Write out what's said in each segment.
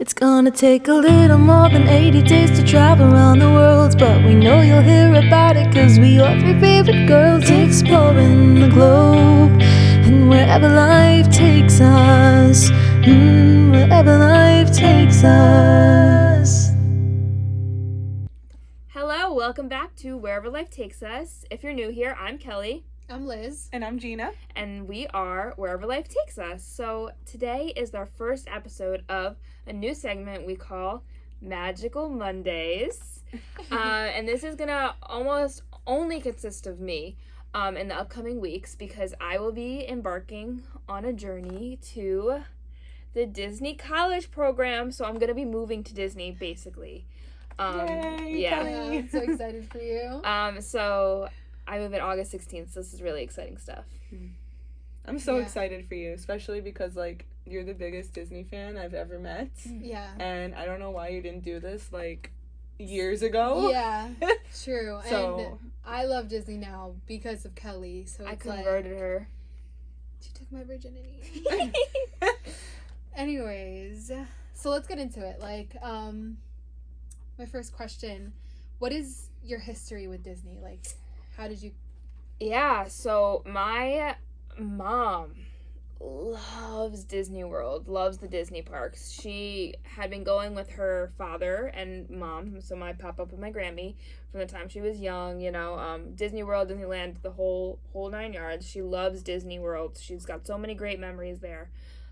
It's gonna take a little more than 80 days to travel around the world, but we know you'll hear about it, cause we are three favorite girls exploring the globe. And wherever life takes us, wherever life takes us. Hello, welcome back to Wherever Life Takes Us. If you're new here, I'm Kelly. I'm Liz. And I'm Gina. And we are Wherever Life Takes Us. So today is our first episode of a new segment we call Magical Mondays. And this is going to almost only consist of me in the upcoming weeks, because I will be embarking on a journey to the Disney College program. So I'm going to be moving to Disney, basically. Yay, yeah. Kelly. I'm so excited for you. So I move in August 16th, so this is really exciting stuff. I'm so excited for you, especially because, like, you're the biggest Disney fan I've ever met. Yeah. And I don't know why you didn't do this, like, years ago. Yeah, true. So- And I love Disney now because of Kelly. So I it's converted her. she took my virginity. Anyways, so let's get into it. Like, my first question, what is your history with Disney? Like, how did you... Yeah, so my mom loves Disney World, loves the Disney parks. She had been going with her father and mom, so my pop-up and my Grammy, from the time she was young, Disney World, Disneyland, the whole 9 yards. She loves Disney World. She's got so many great memories there.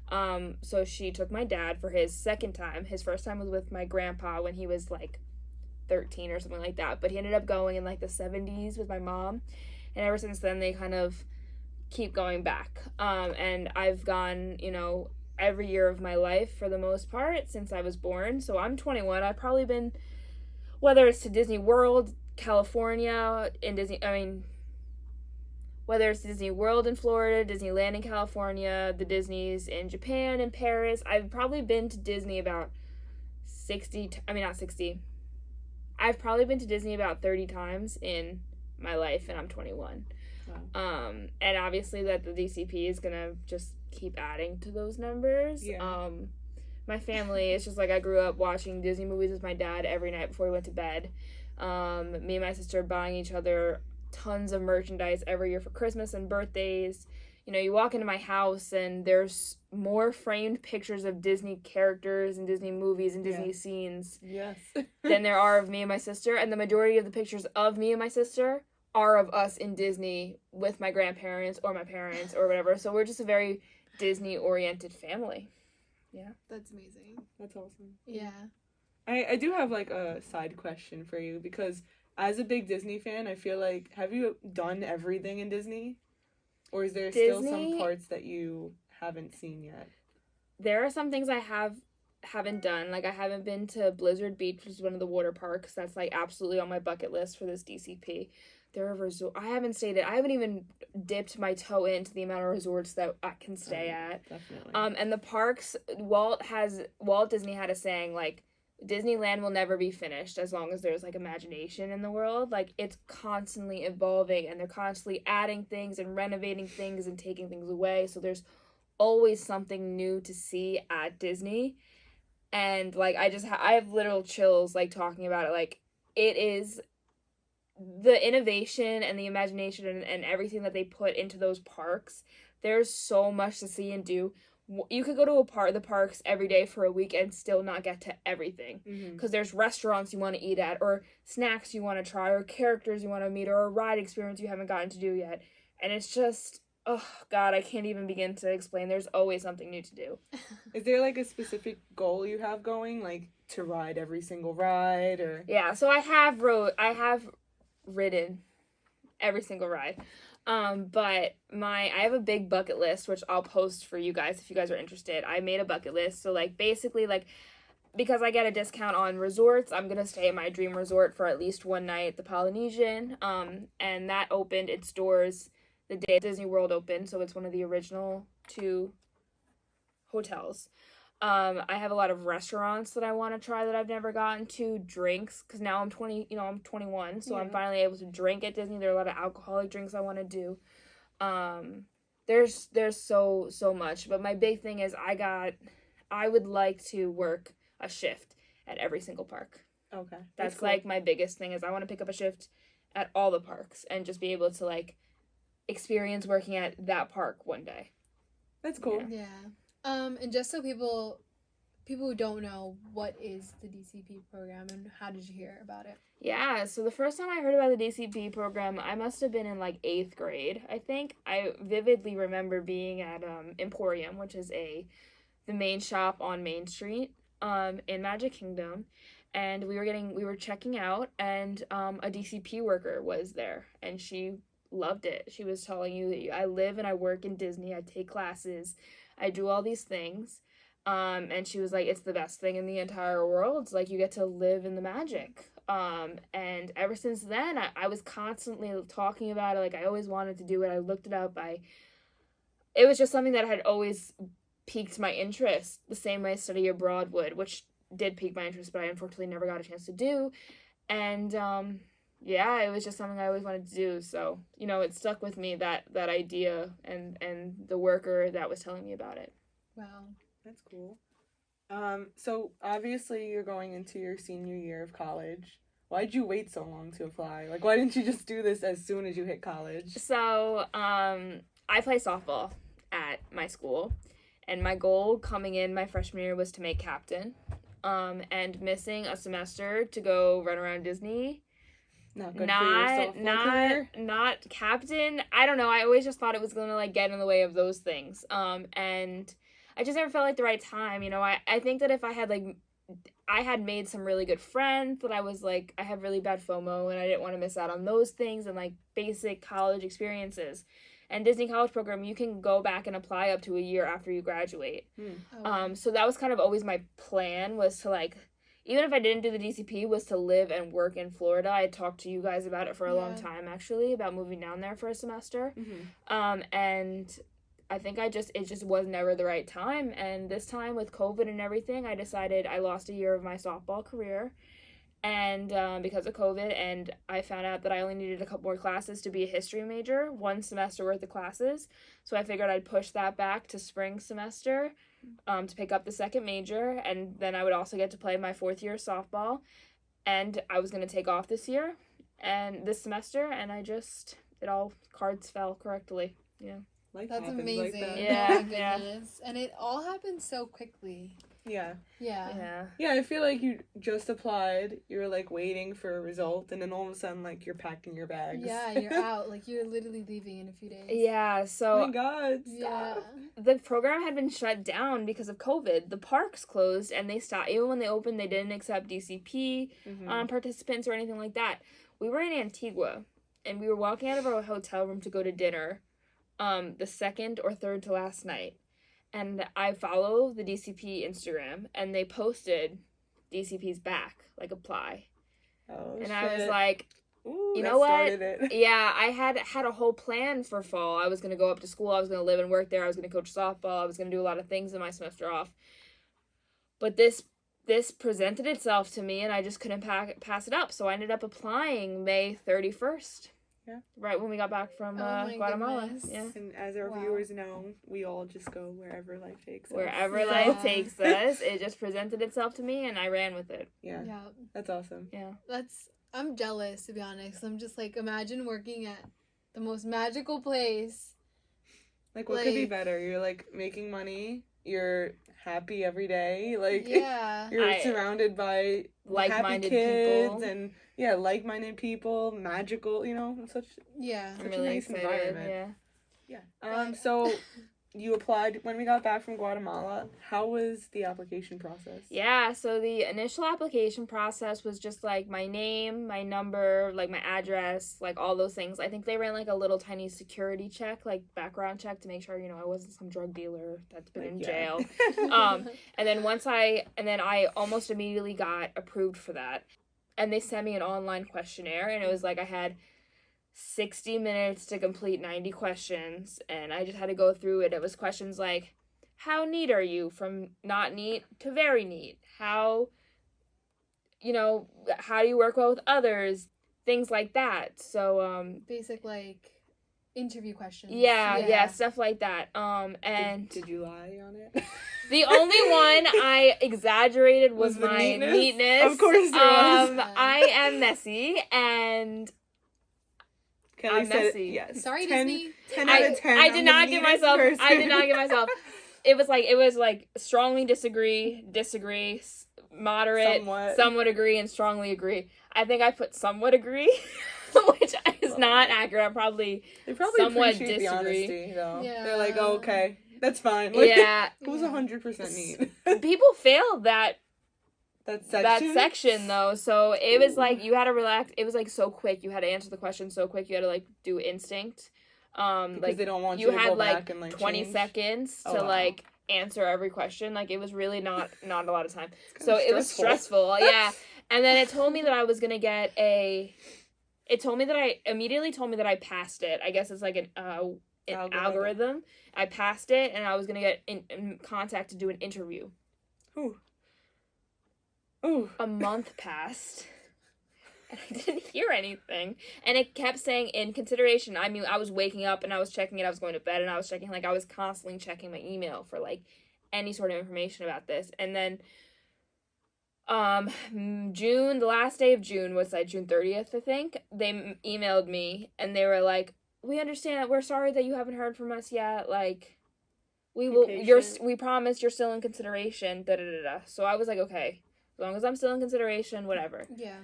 So she took my dad for his second time. His first time was with my grandpa when he was like 13 or something like that, but he ended up going in like the 70s with my mom, and ever since then they kind of keep going back. And I've gone, every year of my life for the most part since I was born. So I'm 21. I've probably been, whether it's to Disney World, California, whether it's Disney World in Florida, Disneyland in California, the Disneys in Japan and Paris, I've probably been to Disney about I've probably been to Disney about 30 times in my life, and I'm 21. Wow. And obviously that the DCP is gonna just keep adding to those numbers. Yeah. My family, it's just like I grew up watching Disney movies with my dad every night before we went to bed. Me and my sister buying each other tons of merchandise every year for Christmas and birthdays. You walk into my house and there's more framed pictures of Disney characters and Disney movies and Disney scenes Yes. than there are of me and my sister. And the majority of the pictures of me and my sister are of us in Disney with my grandparents or my parents or whatever. So we're just a very Disney-oriented family. Yeah. That's amazing. That's awesome. Yeah. I do have, like, a side question for you, because as a big Disney fan, I feel like, have you done everything in Disney? Or is there still some parts that you haven't seen yet? There are some things I haven't done. Like, I haven't been to Blizzard Beach, which is one of the water parks. That's, like, absolutely on my bucket list for this DCP. There are I haven't even dipped my toe into the amount of resorts that I can stay at. Definitely. And the parks, Walt Disney had a saying, like, Disneyland will never be finished as long as there's, like, imagination in the world. Like, it's constantly evolving, and they're constantly adding things and renovating things and taking things away. So there's always something new to see at Disney. And, like, I have literal chills, like, talking about it. Like, it is the innovation and the imagination and everything that they put into those parks. There's so much to see and do. You could go to the parks every day for a week and still not get to everything, because there's restaurants you want to eat at, or snacks you want to try, or characters you want to meet, or a ride experience you haven't gotten to do yet. And it's just, oh God, I can't even begin to explain. There's always something new to do. Is there, like, a specific goal you have going, like, to ride every single ride, or? Yeah, so I have ridden every single ride. But I have a big bucket list, which I'll post for you guys if you guys are interested. I made a bucket list. So, like, basically, like, because I get a discount on resorts, I'm going to stay at my dream resort for at least one night, the Polynesian. And that opened its doors the day Disney World opened. So it's one of the original 2 hotels. I have a lot of restaurants that I want to try that I've never gotten to, drinks, because now I'm 21, so I'm finally able to drink at Disney. There are a lot of alcoholic drinks I want to do. There's so much, but my big thing is I would like to work a shift at every single park. Okay. That's cool. like my biggest thing is I want to pick up a shift at all the parks and just be able to like experience working at that park one day. That's cool. Yeah. And just so people who don't know, what is the DCP program and how did you hear about it? Yeah, so the first time I heard about the DCP program, I must have been in like 8th grade, I think. I vividly remember being at Emporium, which is the main shop on Main Street in Magic Kingdom, and we were checking out, and a DCP worker was there, and she loved it. She was telling you that I live and I work in Disney, I take classes, I do all these things. And she was like, it's the best thing in the entire world. It's like you get to live in the magic. And ever since then, I was constantly talking about it. Like I always wanted to do it. I looked it up. It was just something that had always piqued my interest, the same way study abroad would, which did pique my interest, but I unfortunately never got a chance to do. And yeah, it was just something I always wanted to do. So, you know, it stuck with me, that idea and the worker that was telling me about it. Wow. That's cool. So obviously you're going into your senior year of college. Why'd you wait so long to apply? Like, why didn't you just do this as soon as you hit college? So, I play softball at my school, and my goal coming in my freshman year was to make captain. And missing a semester to go run around Disney. Not good for your softball career? Not captain. I don't know. I always just thought it was gonna like get in the way of those things. And I just never felt like the right time. You know, I think that if I had made some really good friends, that I was like, I have really bad FOMO and I didn't want to miss out on those things and like basic college experiences. And Disney College Program, you can go back and apply up to a year after you graduate. So that was kind of always my plan, was to like, even if I didn't do the DCP, was to live and work in Florida. I talked to you guys about it for a long time, actually, about moving down there for a semester. And I think it just was never the right time. And this time with COVID and everything, I decided I lost a year of my softball career. And because of COVID, and I found out that I only needed a couple more classes to be a history major, 1 semester worth of classes. So I figured I'd push that back to spring semester to pick up the second major, and then I would also get to play my 4th year of softball. And I was going to take off this year and this semester, and it all cards fell correctly. Yeah. That's amazing. Like that. Yeah, oh my goodness. And it all happened so quickly. Yeah, I I feel like you just applied, you were like waiting for a result, and then all of a sudden like you're packing your bags. Yeah, you're out. Like you're literally leaving in a few days. Yeah, so oh my god, stop. Yeah. The program had been shut down because of COVID. The parks closed, and they stopped. Even when they opened, they didn't accept DCP participants or anything like that. We were in Antigua, and we were walking out of our hotel room to go to dinner the second or third to last night. And I follow the DCP Instagram, and they posted DCP's back, like apply. Oh, and shit. I was like, ooh, you know what? It. Yeah, I had a whole plan for fall. I was going to go up to school. I was going to live and work there. I was going to coach softball. I was going to do a lot of things in my semester off. But this presented itself to me, and I just couldn't pass it up. So I ended up applying May 31st. Yeah. Right when we got back from Guatemala. Goodness. Yeah. And as our viewers know, we all just go wherever life takes us. Wherever life takes us, it just presented itself to me, and I ran with it. Yeah. That's awesome. Yeah. I'm jealous, to be honest. I'm just like, imagine working at the most magical place. Like, what could be better? You're like making money. You're happy every day. Like, you're surrounded by like-minded happy kids people. And like-minded people, magical, such I'm a really nice excited. environment. Yeah. So you applied when we got back from Guatemala. How was the application process? Yeah, so the initial application process was just like my name, my number, like my address, like all those things. I think they ran like a little tiny security check, like background check, to make sure, I wasn't some drug dealer that's been in jail. And then I almost immediately got approved for that. And they sent me an online questionnaire, and it was like I had 60 minutes to complete 90 questions, and I just had to go through it. It was questions like, how neat are you? From not neat to very neat. How do you work well with others? Things like that. So, basic, like, interview questions. Yeah, stuff like that. And did you lie on it? the only one I exaggerated was the my neatness. Of course there was. I am messy, and Kelly I'm said messy. yes. Sorry, 10, Disney. 10 out of 10. I did not give myself. I did not give myself. It was like strongly disagree, moderate, somewhat agree, and strongly agree. I think I put somewhat agree, which is not accurate. They probably somewhat appreciate disagree. The honesty, though. Yeah. They're like, oh, okay, that's fine. Like, Yeah, it was 100% neat. People failed that section though, so it was like you had to relax. It was like so quick. You had to answer the question so quick. You had to like do instinct. Because like they don't want you to had go like back and like 20 change. seconds to like answer every question. Like it was really not a lot of time. So it was stressful. Yeah. And then it told me that I was gonna get it immediately told me that I passed it. I guess it's like an algorithm. I passed it, and I was gonna get in contact to do an interview. Ooh. A month passed, and I didn't hear anything. And it kept saying in consideration. I mean, I was waking up and I was checking it. I was going to bed and I was checking. Like I was constantly checking my email for like any sort of information about this. And then June, the last day of June was like June 30th, I think. They emailed me and they were like, "We understand. We're sorry that you haven't heard from us yet. Like, we promise you're still in consideration." Da da da da. So I was like, okay, as long as I'm still in consideration, whatever. Yeah.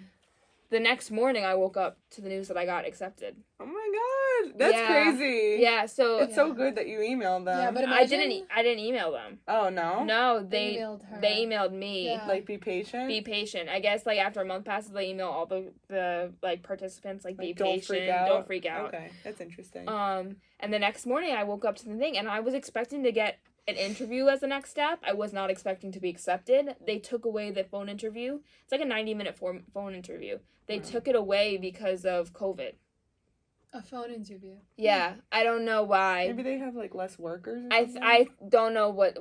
The next morning, I woke up to the news that I got accepted. Oh my god, that's crazy. Yeah, so it's so good that you emailed them. Yeah, but I didn't email them. Oh no. No, they emailed me. Yeah. Like be patient. Be patient. I guess like after a month passes, they email all the like participants like be patient. Don't freak out. Okay, that's interesting. And the next morning, I woke up to the thing, and I was expecting to get an interview as the next step. I was not expecting to be accepted. They took away the phone interview. It's like a 90-minute phone interview. They took it away because of COVID. A phone interview. Yeah, I don't know why. Maybe they have like less workers. Or I don't know what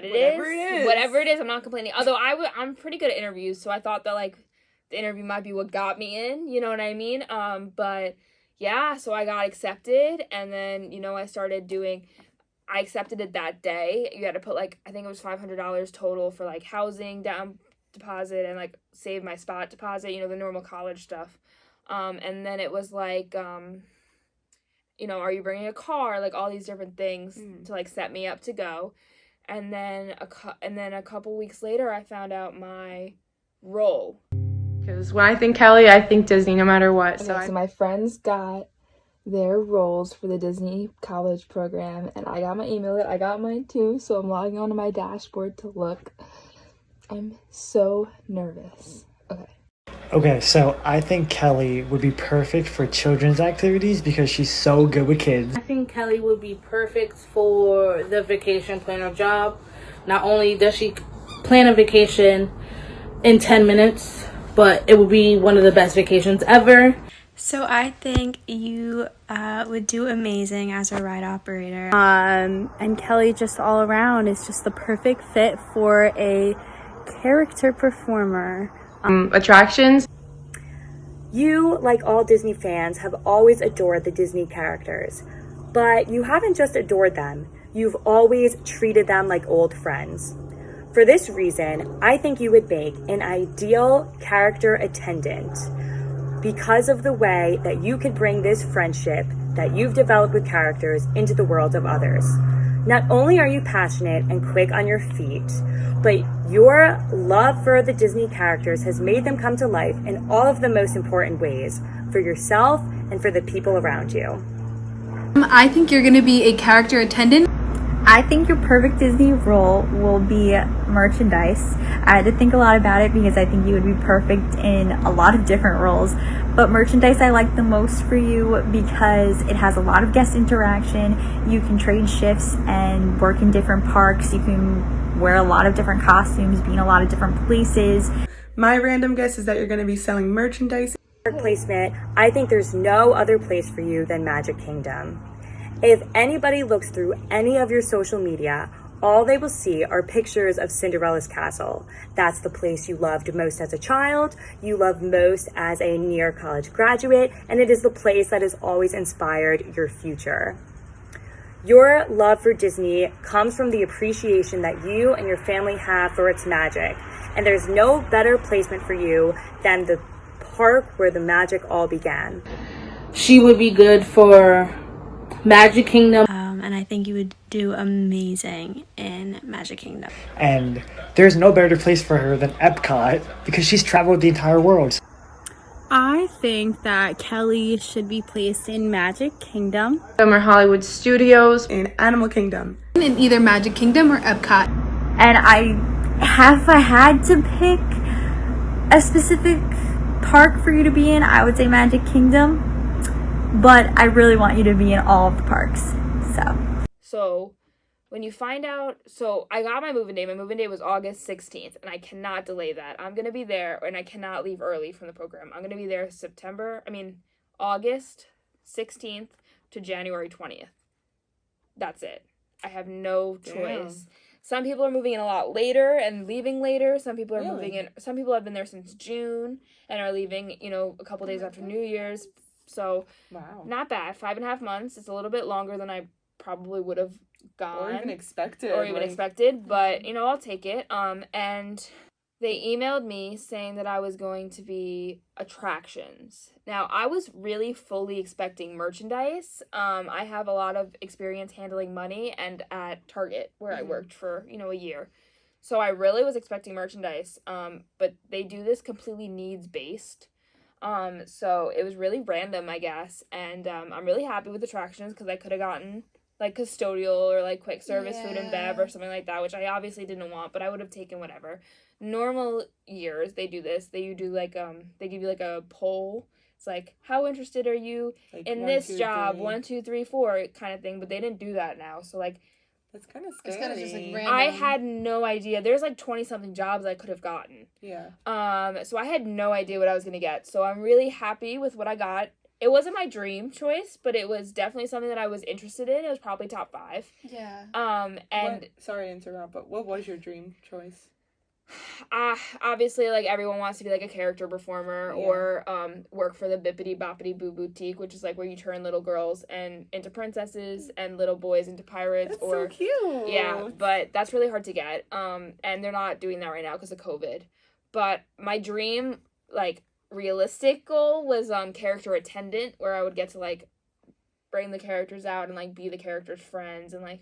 it is. Whatever it is, I'm not complaining. Although I'm pretty good at interviews, so I thought that like the interview might be what got me in. You know what I mean? But yeah, so I got accepted, and then I accepted it that day. You had to put like, I think it was $500 total for like housing down deposit and like save my spot deposit, the normal college stuff. And then it was like, are you bringing a car? Like all these different things to like set me up to go. And then a couple weeks later, I found out my role. Because when I think Kelly, I think Disney no matter what. Okay, so my friends got their roles for the Disney college program, and I got my email. I got mine too, so I'm logging onto my dashboard to look. I'm so nervous. Okay, so I think Kelly would be perfect for children's activities because she's so good with kids. I think Kelly would be perfect for the vacation planner job. Not only does she plan a vacation in 10 minutes, but it would be one of the best vacations ever. So I think you would do amazing as a ride operator. And Kelly just all around is just the perfect fit for a character performer. Attractions. You, like all Disney fans, have always adored the Disney characters. But you haven't just adored them, you've always treated them like old friends. For this reason, I think you would make an ideal character attendant because of the way that you could bring this friendship that you've developed with characters into the world of others. Not only are you passionate and quick on your feet, but your love for the Disney characters has made them come to life in all of the most important ways for yourself and for the people around you. I think you're going to be a character attendant. I think your perfect Disney role will be merchandise. I had to think a lot about it because I think you would be perfect in a lot of different roles. But merchandise I like the most for you because it has a lot of guest interaction. You can trade shifts and work in different parks. You can wear a lot of different costumes, be in a lot of different places. My random guess is that you're going to be selling merchandise. Placement, I think there's no other place for you than Magic Kingdom. If anybody looks through any of your social media, all they will see are pictures of Cinderella's castle. That's the place you loved most as a child, you loved most as a near college graduate, and it is the place that has always inspired your future. Your love for Disney comes from the appreciation that you and your family have for its magic. And there's no better placement for you than the park where the magic all began. She would be good for Magic Kingdom. And I think you would do amazing in Magic Kingdom. And there's no better place for her than Epcot because she's traveled the entire world. I think that Kelly should be placed in Magic Kingdom. Or Hollywood Studios. In Animal Kingdom. In either Magic Kingdom or Epcot. And if I had to pick a specific park for you to be in, I would say Magic Kingdom. But I really want you to be in all of the parks. So when you find out, so I got my moving day. My moving day was August 16th, and I cannot delay that. I'm going to be there, and I cannot leave early from the program. I'm going to be there August 16th to January 20th. That's it. I have no choice. Some people are moving in a lot later and leaving later. Some people are moving in. Some people have been there since June and are leaving, a couple days after New Year's. So, not bad. 5.5 months. It's a little bit longer than I probably would have gone. Or even expected. But, I'll take it. And they emailed me saying that I was going to be attractions. Now, I was really fully expecting merchandise. I have a lot of experience handling money and at Target, where I worked for, a year. So I really was expecting merchandise. But they do this completely needs-based. So it was really random, I guess. And I'm really happy with attractions because I could have gotten like custodial or like quick service food and bev or something like that, which I obviously didn't want, but I would have taken whatever. Normal years they do this. They give you like a poll. It's like, how interested are you in this job? 1, 2, 3, 4 kind of thing. But they didn't do that now. So like, that's kind of scary. It's kind of just like random. I had no idea. There's like 20-something jobs I could have gotten. Yeah. So I had no idea what I was gonna get. So I'm really happy with what I got. It wasn't my dream choice, but it was definitely something that I was interested in. It was probably top 5. Yeah. Sorry to interrupt, but what was your dream choice? Obviously, like, everyone wants to be like a character performer or work for the Bippity Boppity Boo Boutique, which is like where you turn little girls into princesses and little boys into pirates. That's so cute. Yeah, but that's really hard to get. And they're not doing that right now because of COVID. But my dream, like, realistic goal was character attendant, where I would get to like bring the characters out and like be the characters' friends and like,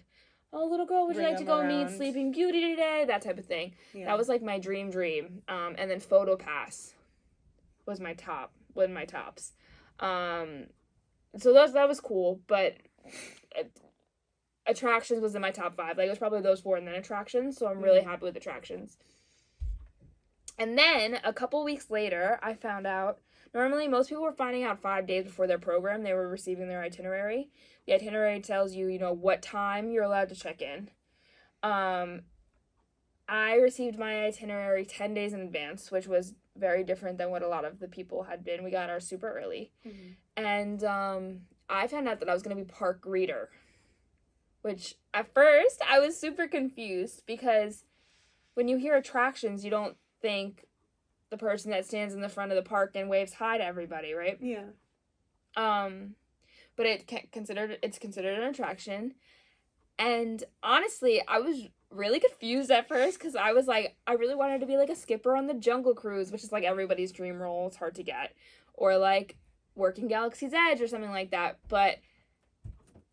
oh, little girl, would you like to go meet Sleeping Beauty today? That type of thing. Yeah. That was like my dream. And then Photo Pass was my tops. So that was cool, but attractions was in my top 5. Like, it was probably those 4 and then attractions. So I'm really happy with attractions. And then a couple weeks later, I found out, normally most people were finding out 5 days before their program. They were receiving their itinerary. The itinerary tells you, what time you're allowed to check in. I received my itinerary 10 days in advance, which was very different than what a lot of the people had been. We got ours super early. And I found out that I was going to be park greeter, which at first I was super confused because when you hear attractions, you don't think the person that stands in the front of the park and waves hi to everybody, right? Yeah. But it's considered an attraction. And honestly, I was really confused at first because I was like, I really wanted to be like a skipper on the Jungle Cruise, which is like everybody's dream role. It's hard to get. Or like working Galaxy's Edge or something like that. But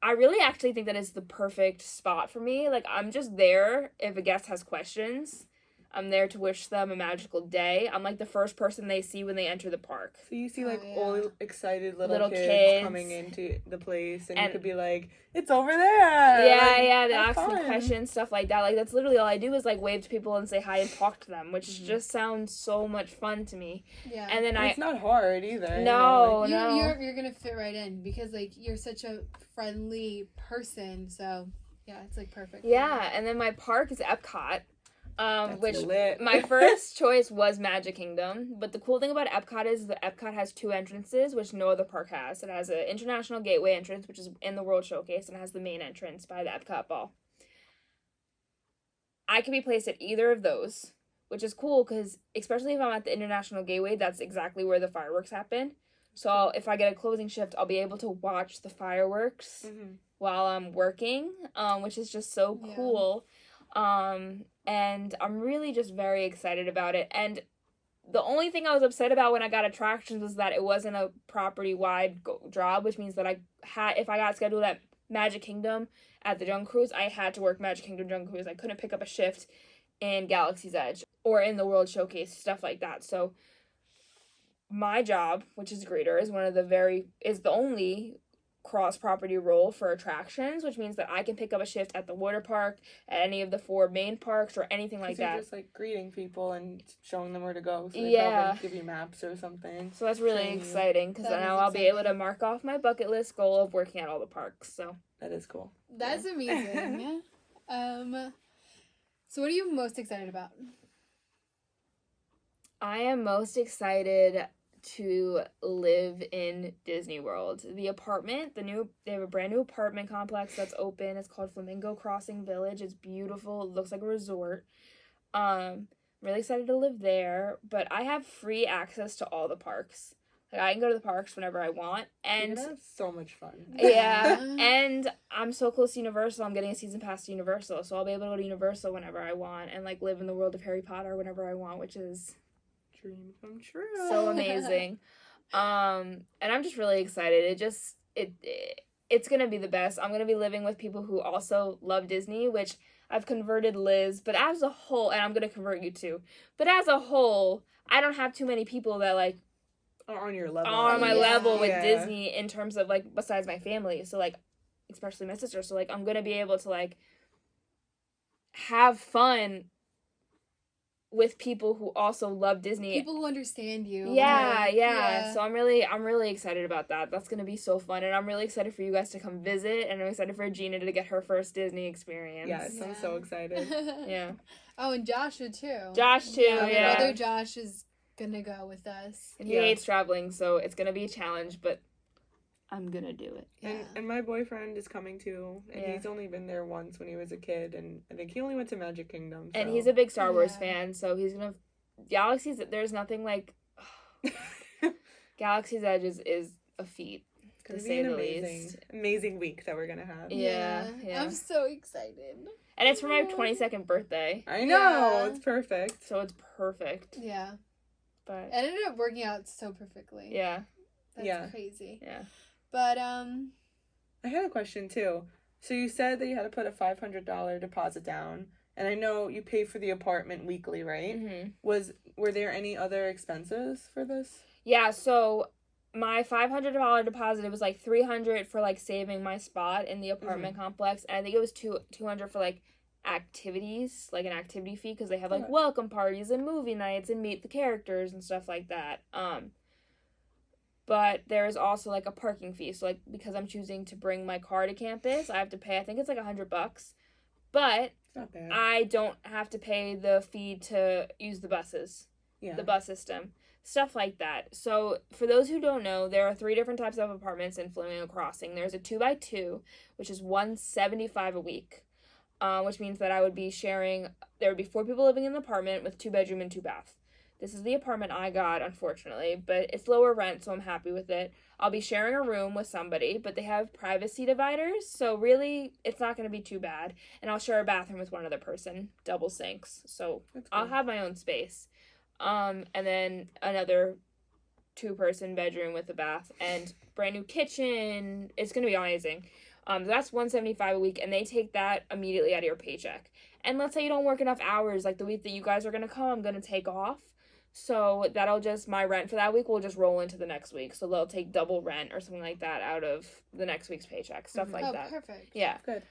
I really actually think that is the perfect spot for me. Like, I'm just there if a guest has questions. I'm there to wish them a magical day. I'm like the first person they see when they enter the park. So you see all excited little kids coming into the place and you could be like, it's over there. Yeah, they ask me questions, stuff like that. Like, that's literally all I do is like wave to people and say hi and talk to them, which just sounds so much fun to me. Yeah. And then it's not hard either. No, You're gonna fit right in because like you're such a friendly person, so yeah, it's like perfect. Yeah, and then my park is Epcot. Which lit. My first choice was Magic Kingdom, but the cool thing about Epcot is that Epcot has 2 entrances, which no other park has. It has an International Gateway entrance, which is in the World Showcase, and it has the main entrance by the Epcot Ball. I could be placed at either of those, which is cool because especially if I'm at the International Gateway, that's exactly where the fireworks happen. So if I get a closing shift, I'll be able to watch the fireworks while I'm working, which is just so cool. And I'm really just very excited about it. And the only thing I was upset about when I got attractions was that it wasn't a property-wide job, which means that if I got scheduled at Magic Kingdom at the Jungle Cruise, I had to work Magic Kingdom Jungle Cruise. I couldn't pick up a shift in Galaxy's Edge or in the World Showcase, stuff like that. So my job, which is greater, is the only cross-property role for attractions, which means that I can pick up a shift at the water park, at any of the 4 main parks, or anything like that. You're just like greeting people and showing them where to go. So they probably give you maps or something. So that's really exciting because now I'll be able to mark off my bucket list goal of working at all the parks. So that is cool. That's amazing. So what are you most excited about? I am most excited to live in Disney World. The apartment, they have a brand new apartment complex that's open. It's called Flamingo Crossing Village. It's beautiful. It looks like a resort. I'm really excited to live there, but I have free access to all the parks. Like I can go to the parks whenever I want, and you're gonna have so much fun. Yeah, and I'm so close to Universal. I'm getting a season pass to Universal, so I'll be able to go to Universal whenever I want and like live in the world of Harry Potter whenever I want, which is dream come true. So amazing. And I'm just really excited. It's gonna be the best. I'm gonna be living with people who also love Disney, which I've converted Liz, but as a whole, and I'm gonna convert you too, but as a whole, I don't have too many people that like are on your level. Are on my level with Disney in terms of like besides my family. So like especially my sister. So like I'm gonna be able to like have fun with people who also love Disney. People who understand you. Yeah. So I'm really excited about that. That's gonna be so fun, and I'm really excited for you guys to come visit, and I'm excited for Gina to get her first Disney experience. Yes, I'm so excited. Yeah. Oh, and Joshua too. Josh too. Yeah. My brother Josh is gonna go with us. And he hates traveling, so it's gonna be a challenge, but I'm gonna do it. And my boyfriend is coming too, and he's only been there once when he was a kid, and I think he only went to Magic Kingdom. So. And he's a big Star Wars fan, so he's gonna there's nothing like Galaxy's Edge is a feat. It's gonna be an amazing week that we're gonna have. Yeah. I'm so excited. And it's for my 22nd birthday. I know, it's perfect. So it's perfect. Yeah. But it ended up working out so perfectly. Yeah. That's crazy. Yeah. But I had a question too. So you said that you had to put a $500 deposit down, and I know you pay for the apartment weekly, right? Mm-hmm. Were there any other expenses for this? Yeah, so my $500 deposit, it was like $300 for like saving my spot in the apartment complex, and I think it was $200 for like activities, like an activity fee, because they have like welcome parties and movie nights and meet the characters and stuff like that. But there's also like a parking fee, so like because I'm choosing to bring my car to campus, I have to pay, I think it's like $100, but not bad. I don't have to pay the fee to use the buses, the bus system, stuff like that. So for those who don't know, there are 3 different types of apartments in Flamingo Crossing. There's a 2x2, which is $175 a week. Which means that I would be sharing, there would be 4 people living in the apartment with 2 bedroom and 2 bath. This is the apartment I got, unfortunately, but it's lower rent, so I'm happy with it. I'll be sharing a room with somebody, but they have privacy dividers, so really, it's not going to be too bad. And I'll share a bathroom with one other person, double sinks, so I'll have my own space. And then another 2-person bedroom with a bath and brand new kitchen. It's going to be amazing. That's $175 a week, and they take that immediately out of your paycheck. And let's say you don't work enough hours, like the week that you guys are going to come, I'm going to take off. So that'll just, my rent for that week will just roll into the next week. So they'll take double rent or something like that out of the next week's paycheck, stuff like that. Oh, perfect. Yeah. Good.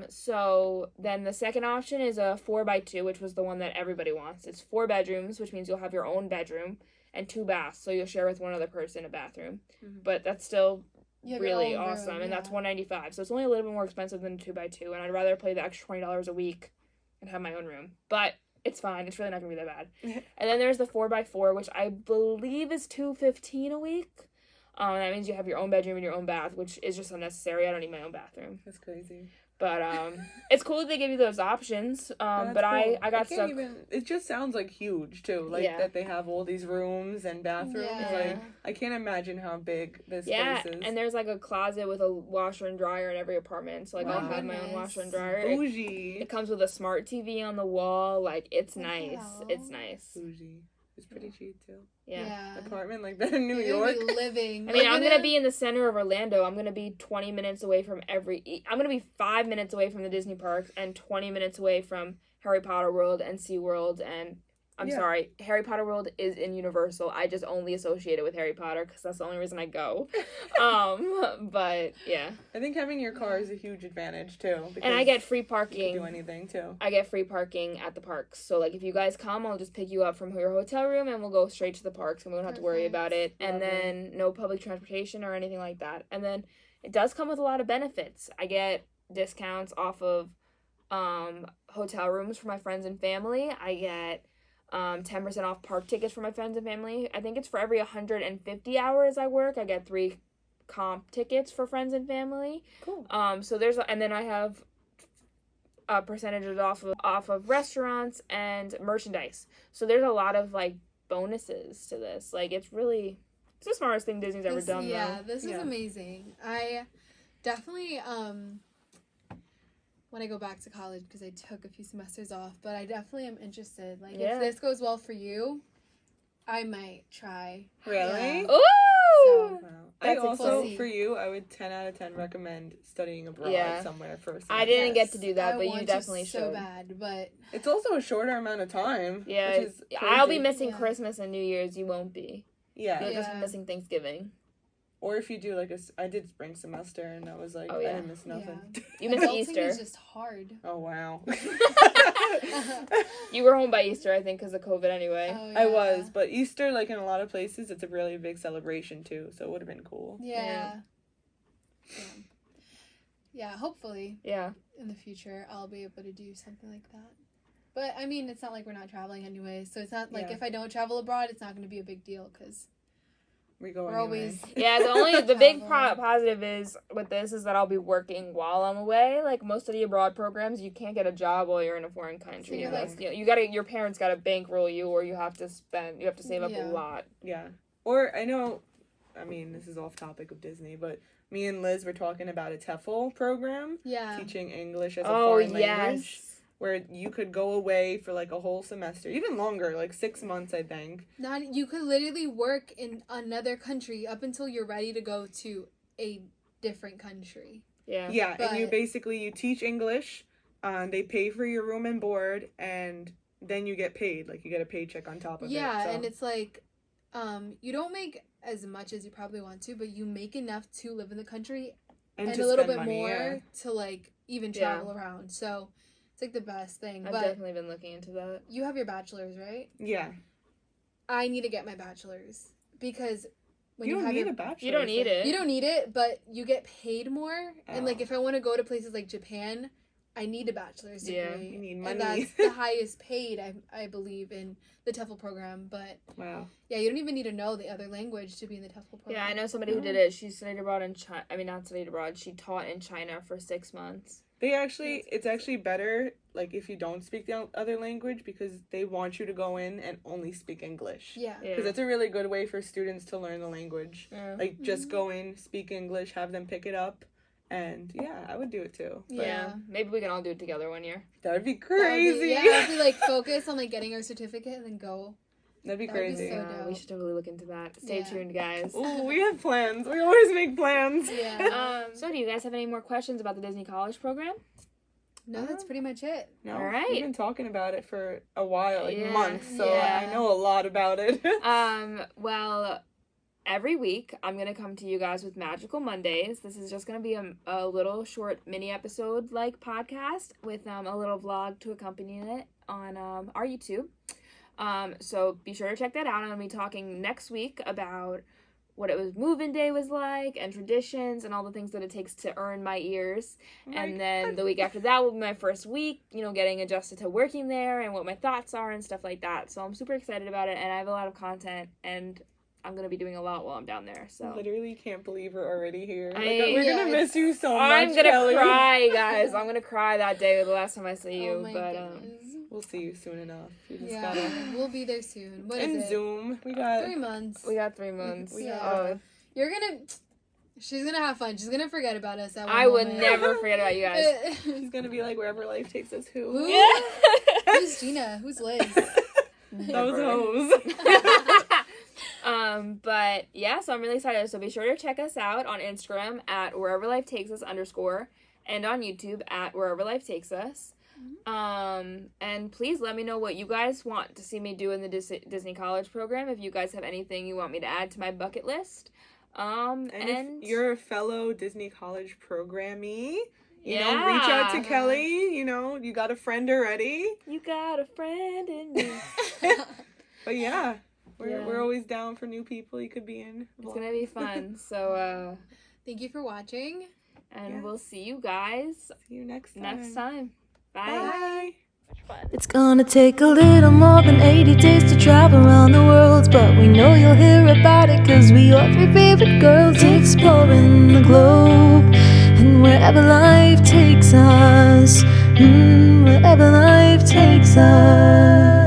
So then the second option is a 4x2, which was the one that everybody wants. It's 4 bedrooms, which means you'll have your own bedroom and 2 baths. So you'll share with one other person a bathroom. But that's still really awesome, and that's $195, so it's only a little bit more expensive than 2x2, and I'd rather pay the extra $20 a week and have my own room, but it's fine. It's really not gonna be that bad. And then there's the 4x4, which I believe is $215 a week. That means you have your own bedroom and your own bath, which is just unnecessary. I don't need my own bathroom. That's crazy. But it's cool that they give you those options. But I got stuck. It just sounds like huge too. Like that they have all these rooms and bathrooms. Yeah. Like I can't imagine how big this place is. And there's like a closet with a washer and dryer in every apartment. So like I'll have my own washer and dryer. Bougie. It comes with a smart TV on the wall. Like it's nice. Wow. It's nice. Bougie. It's pretty cheap too. Yeah. Apartment like that in New You're York. gonna be living. I mean, I'm gonna be in the center of Orlando. I'm gonna be 20 minutes away from I'm gonna be 5 minutes away from the Disney parks and 20 minutes away from Harry Potter World and SeaWorld. And I'm sorry, Harry Potter World is in Universal. I just only associate it with Harry Potter because that's the only reason I go. But yeah. I think having your car is a huge advantage too. And I get free parking. You can do anything too. I get free parking at the parks. So like if you guys come, I'll just pick you up from your hotel room and we'll go straight to the parks and we don't have to worry about it. And then no public transportation or anything like that. And then it does come with a lot of benefits. I get discounts off of hotel rooms for my friends and family. I get 10% off park tickets for my friends and family. I think it's for every 150 hours I work, I get 3 comp tickets for friends and family. Cool. So there's, and then I have percentages off of restaurants and merchandise. So there's a lot of like bonuses to this. Like it's the smartest thing Disney's ever done. Yeah, though. this is amazing. I definitely when I go back to college, because I took a few semesters off, but I definitely am interested. Like if this goes well for you, I might try. Really? Yeah. Ooh! So, I also, for you, I would 10 out of 10 recommend studying abroad somewhere first. I didn't get to do that, but you definitely should. So bad, but it's also a shorter amount of time. Yeah, which is I'll be missing Christmas and New Year's. You won't be. Yeah, you'll just be missing Thanksgiving. Or if you do like I did spring semester and I was like, I didn't miss nothing. Yeah. You missed Easter. Is just hard. Oh wow. You were home by Easter, I think, because of COVID anyway. Oh, I was, but Easter, like in a lot of places, it's a really big celebration too, so it would have been cool. Yeah, hopefully. Yeah. In the future, I'll be able to do something like that. But I mean, it's not like we're not traveling anyway, so it's not like if I don't travel abroad, it's not going to be a big deal because we're always. Yeah, the big positive is with this is that I'll be working while I'm away. Like most of the abroad programs, you can't get a job while you're in a foreign country. So your parents gotta bankroll you, or you have to save up a lot. Yeah. Or I know, I mean, this is off topic of Disney, but me and Liz were talking about a TEFL program. Yeah. Teaching English as a foreign language. Where you could go away for like a whole semester, even longer, like 6 months, I think. You could literally work in another country up until you're ready to go to a different country. Yeah. Yeah, and you teach English, they pay for your room and board, and then you get paid. Like you get a paycheck on top of it. Yeah, and it's like, you don't make as much as you probably want to, but you make enough to live in the country and a little bit more to like even travel around. So it's like the best thing. I've definitely been looking into that. You have your bachelor's, right? Yeah. I need to get my bachelor's because when you don't need a bachelor's. You don't need it. You don't need it, but you get paid more. And like if I want to go to places like Japan, I need a bachelor's degree. Yeah, you need money. And that's the highest paid, I believe, in the TEFL program. But wow. Yeah, you don't even need to know the other language to be in the TEFL program. Yeah, I know somebody who did it. She studied abroad in China. I mean, not studied abroad. She taught in China for 6 months. It's actually better, like, if you don't speak the other language, because they want you to go in and only speak English. Yeah. Because it's a really good way for students to learn the language. Yeah. Like, just go in, speak English, have them pick it up, and, yeah, I would do it, too. But yeah. Maybe we can all do it together one year. That would be crazy. If we, like, focus on, like, getting our certificate and then go. That'd be crazy. Be so we should totally look into that. Stay tuned, guys. Oh, we have plans. We always make plans. Yeah. So do you guys have any more questions about the Disney College program? No, that's pretty much it. No, all right. We've been talking about it for a while, like months, so I know a lot about it. Well, every week I'm going to come to you guys with Magical Mondays. This is just going to be a little short mini episode like podcast with a little vlog to accompany it on our YouTube. So be sure to check that out. I'm going to be talking next week about what it was move-in day was like and traditions and all the things that it takes to earn my ears. Then the week after that will be my first week, getting adjusted to working there and what my thoughts are and stuff like that. So I'm super excited about it, and I have a lot of content, and I'm gonna be doing a lot while I'm down there. So literally can't believe we're already here. We're gonna miss you so much. I'm gonna Kelly. cry, guys. I'm gonna cry that day the last time I see you. But we'll see you soon enough. We'll be there soon. What and is it? Zoom. We got 3 months. We got 3 months. She's gonna have fun. She's gonna forget about us. I would never forget about you guys. She's gonna be like, wherever life takes us. Who? Who's Gina? Who's Liz? Those hoes. But yeah, so I'm really excited. So be sure to check us out on Instagram at wherever life takes us _ and on YouTube at wherever life takes us. And please let me know what you guys want to see me do in the Disney College program. If you guys have anything you want me to add to my bucket list. And if you're a fellow Disney College programmee, you know, reach out to Kelly. You know, you got a friend already. You got a friend in me. But yeah, we're always down for new people you could be in. It's gonna be fun. So thank you for watching, and we'll see you guys. See you next time. Bye. It's gonna take a little more than 80 days to travel around the world, but we know you'll hear about it, cause we are 3 favorite girls exploring the globe. And wherever life takes us, wherever life takes us.